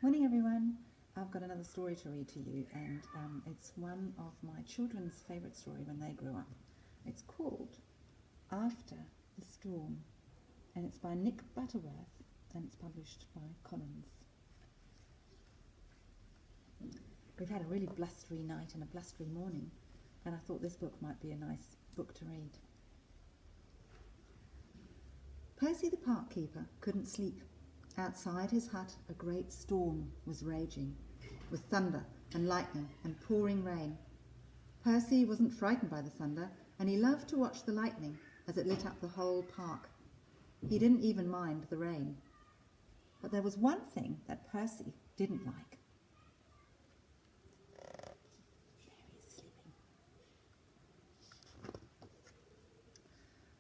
Morning everyone. I've got another story to read to you, and it's one of my children's favourite story when they grew up. It's called After the Storm, and it's by Nick Butterworth, and it's published by Collins. We've had a really blustery night and a blustery morning, and I thought this book might be a nice book to read. Percy the park keeper couldn't sleep. Outside his hut a great storm was raging, with thunder and lightning and pouring rain. Percy wasn't frightened by the thunder, and he loved to watch the lightning as it lit up the whole park. He didn't even mind the rain. But there was one thing that Percy didn't like.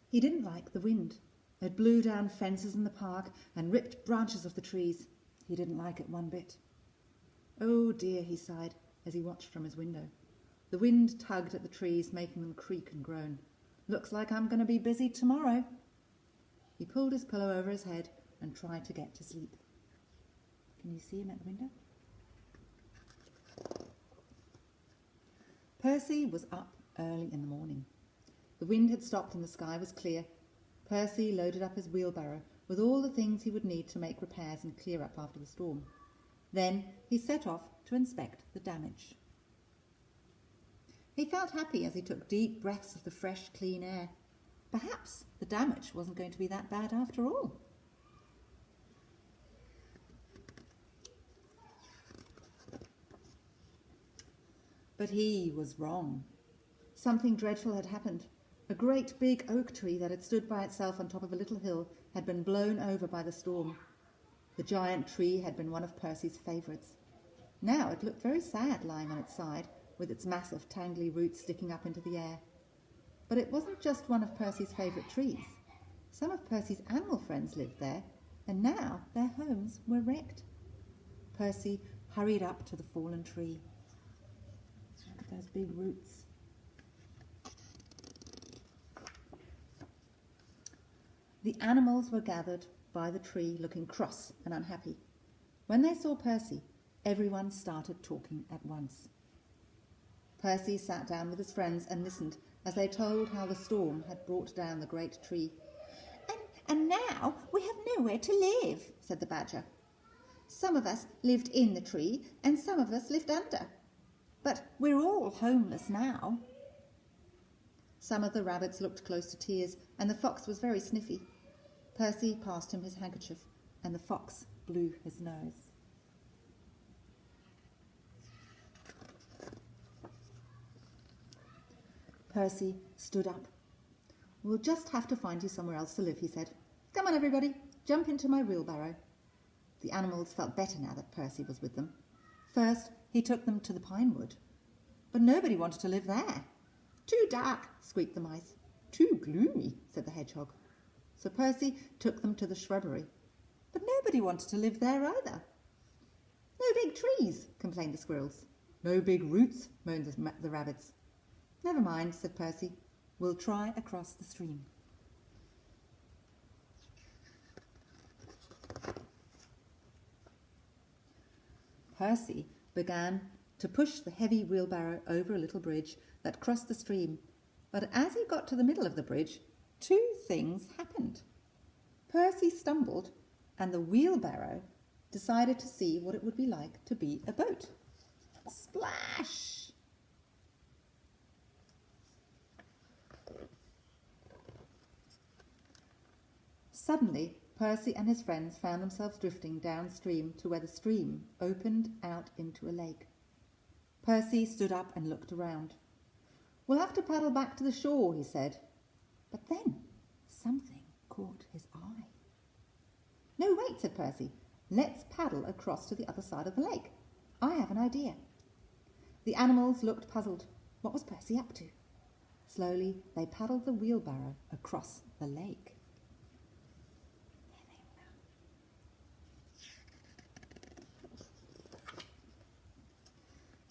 He didn't like the wind. It blew down fences in the park and ripped branches off the trees. He didn't like it one bit. Oh dear, he sighed as he watched from his window. The wind tugged at the trees, making them creak and groan. Looks like I'm going to be busy tomorrow. He pulled his pillow over his head and tried to get to sleep. Can you see him at the window? Percy was up early in the morning. The wind had stopped and the sky was clear. Percy loaded up his wheelbarrow with all the things he would need to make repairs and clear up after the storm. Then he set off to inspect the damage. He felt happy as he took deep breaths of the fresh, clean air. Perhaps the damage wasn't going to be that bad after all. But he was wrong. Something dreadful had happened. A great big oak tree that had stood by itself on top of a little hill had been blown over by the storm. The giant tree had been one of Percy's favourites. Now it looked very sad lying on its side, with its massive tangly roots sticking up into the air. But it wasn't just one of Percy's favourite trees. Some of Percy's animal friends lived there, and now their homes were wrecked. Percy hurried up to the fallen tree. Look at those big roots. The animals were gathered by the tree, looking cross and unhappy. When they saw Percy, everyone started talking at once. Percy sat down with his friends and listened as they told how the storm had brought down the great tree. And now we have nowhere to live, said the badger. Some of us lived in the tree and some of us lived under. But we're all homeless now. Some of the rabbits looked close to tears, and the fox was very sniffy. Percy passed him his handkerchief, and the fox blew his nose. Percy stood up. We'll just have to find you somewhere else to live, he said. Come on, everybody, jump into my wheelbarrow. The animals felt better now that Percy was with them. First, he took them to the pine wood. But nobody wanted to live there. Too dark, squeaked the mice. Too gloomy, said the hedgehog. So Percy took them to the shrubbery. But nobody wanted to live there either. No big trees, complained the squirrels. No big roots, moaned the rabbits. Never mind, said Percy. We'll try across the stream. Percy began to push the heavy wheelbarrow over a little bridge that crossed the stream, but as he got to the middle of the bridge, two things happened. Percy stumbled, and the wheelbarrow decided to see what it would be like to be a boat. Splash! Suddenly, Percy and his friends found themselves drifting downstream to where the stream opened out into a lake. Percy stood up and looked around. We'll have to paddle back to the shore, he said. But then something caught his eye. No, wait, said Percy. Let's paddle across to the other side of the lake. I have an idea. The animals looked puzzled. What was Percy up to? Slowly, they paddled the wheelbarrow across the lake.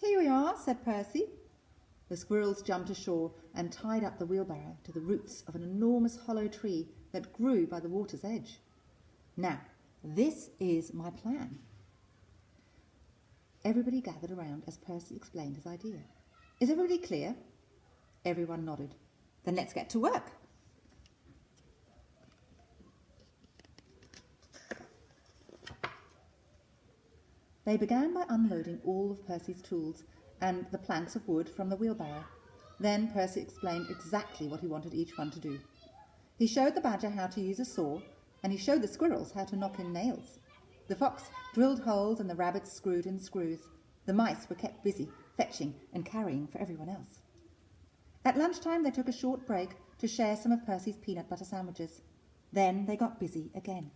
Here we are, said Percy. The squirrels jumped ashore and tied up the wheelbarrow to the roots of an enormous hollow tree that grew by the water's edge. Now, this is my plan. Everybody gathered around as Percy explained his idea. Is everybody clear? Everyone nodded. Then let's get to work. They began by unloading all of Percy's tools and the planks of wood from the wheelbarrow. Then Percy explained exactly what he wanted each one to do. He showed the badger how to use a saw, and he showed the squirrels how to knock in nails. The fox drilled holes and the rabbits screwed in screws. The mice were kept busy fetching and carrying for everyone else. At lunchtime they took a short break to share some of Percy's peanut butter sandwiches. Then they got busy again.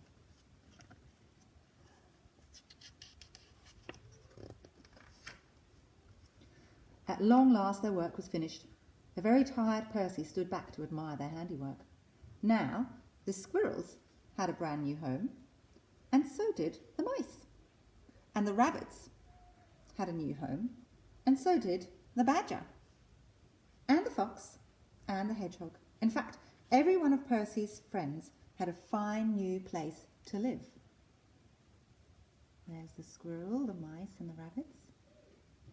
At long last their work was finished. A very tired Percy stood back to admire their handiwork. Now the squirrels had a brand new home, and so did the mice. And the rabbits had a new home, and so did the badger, and the fox, and the hedgehog. In fact, every one of Percy's friends had a fine new place to live. There's the squirrel, the mice, and the rabbits,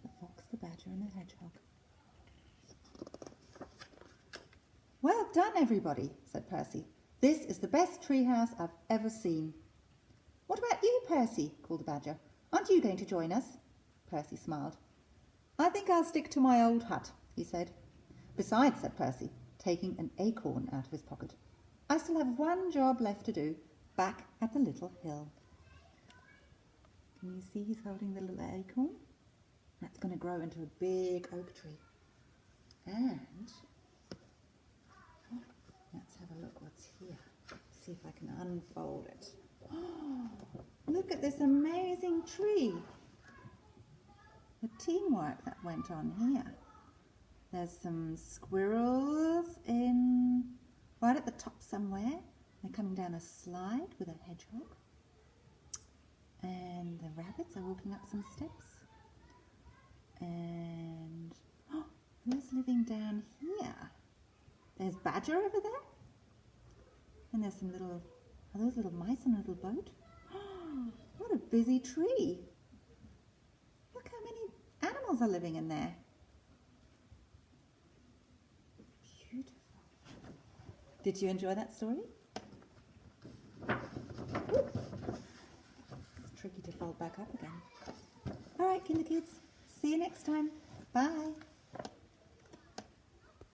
the fox, the badger, and the hedgehog. Well done, everybody, said Percy. This is the best treehouse I've ever seen. What about you, Percy? Called the badger. Aren't you going to join us? Percy smiled. I think I'll stick to my old hut, he said. Besides, said Percy, taking an acorn out of his pocket, I still have one job left to do back at the little hill. Can you see he's holding the little acorn? That's going to grow into a big oak tree. And let's have a look what's here. See if I can unfold it. Oh, look at this amazing tree. The teamwork that went on here. There's some squirrels right at the top somewhere. They're coming down a slide with a hedgehog. And the rabbits are walking up some steps. And who's living down here? There's Badger over there. And there's some are those little mice on a little boat? What a busy tree. Look how many animals are living in there. Beautiful. Did you enjoy that story? Ooh. It's tricky to fold back up again. All right, kinder kids. See you next time. Bye.